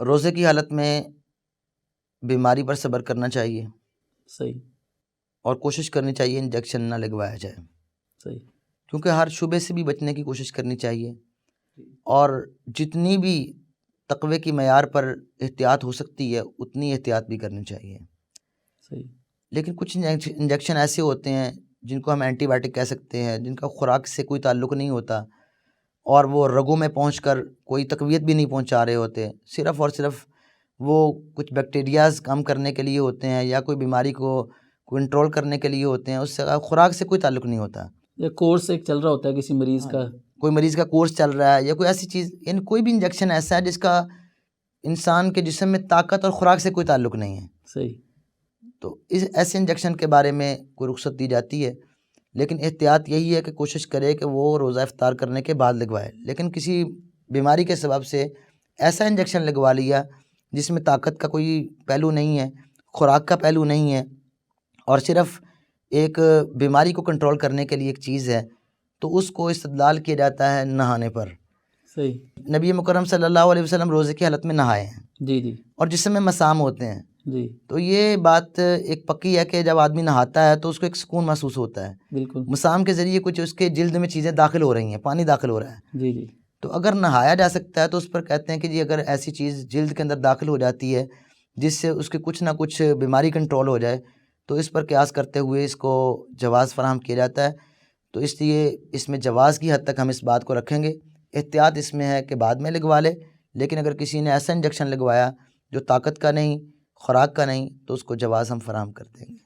روزے کی حالت میں بیماری پر صبر کرنا چاہیے، صحیح، اور کوشش کرنی چاہیے انجیکشن نہ لگوایا جائے، صحیح، کیونکہ ہر شبے سے بھی بچنے کی کوشش کرنی چاہیے، اور جتنی بھی تقوی کی معیار پر احتیاط ہو سکتی ہے اتنی احتیاط بھی کرنی چاہیے۔ صحیح، لیکن کچھ انجیکشن ایسے ہوتے ہیں جن کو ہم اینٹی بائیوٹک کہہ سکتے ہیں، جن کا خوراک سے کوئی تعلق نہیں ہوتا، اور وہ رگوں میں پہنچ کر کوئی تقویت بھی نہیں پہنچا رہے ہوتے، صرف اور صرف وہ کچھ بیکٹیریاز کم کرنے کے لیے ہوتے ہیں یا کوئی بیماری کو کنٹرول کرنے کے لیے ہوتے ہیں، اس سے خوراک سے کوئی تعلق نہیں ہوتا۔ یا کورس ایک چل رہا ہوتا ہے کسی مریض کا، کوئی مریض کا کورس چل رہا ہے یا کوئی ایسی چیز، یعنی کوئی بھی انجیکشن ایسا ہے جس کا انسان کے جسم میں طاقت اور خوراک سے کوئی تعلق نہیں ہے، صحیح، تو اس ایسے انجیکشن کے بارے میں کوئی رخصت دی جاتی ہے، لیکن احتیاط یہی ہے کہ کوشش کرے کہ وہ روزہ افطار کرنے کے بعد لگوائے۔ لیکن کسی بیماری کے سبب سے ایسا انجیکشن لگوا لیا جس میں طاقت کا کوئی پہلو نہیں ہے، خوراک کا پہلو نہیں ہے، اور صرف ایک بیماری کو کنٹرول کرنے کے لیے ایک چیز ہے، تو اس کو استدلال کیا جاتا ہے نہانے پر۔ صحیح، نبی مکرم صلی اللہ علیہ وسلم روزے کی حالت میں نہائے ہیں، جی جی اور جسم میں مسام ہوتے ہیں، جی، تو یہ بات ایک پکی ہے کہ جب آدمی نہاتا ہے تو اس کو ایک سکون محسوس ہوتا ہے، بالکل، مسام کے ذریعے کچھ اس کے جلد میں چیزیں داخل ہو رہی ہیں، پانی داخل ہو رہا ہے، جی جی، تو اگر نہایا جا سکتا ہے تو اس پر کہتے ہیں کہ جی اگر ایسی چیز جلد کے اندر داخل ہو جاتی ہے جس سے اس کے کچھ نہ کچھ بیماری کنٹرول ہو جائے تو اس پر قیاس کرتے ہوئے اس کو جواز فراہم کیا جاتا ہے، تو اس لیے اس میں جواز کی حد تک ہم اس بات کو رکھیں گے۔ احتیاط اس میں ہے کہ بعد میں لگوا لے، لیکن اگر کسی نے ایسا انجیکشن لگوایا جو طاقت کا نہیں، خوراک کا نہیں، تو اس کو جواز ہم فراہم کر دیں گے۔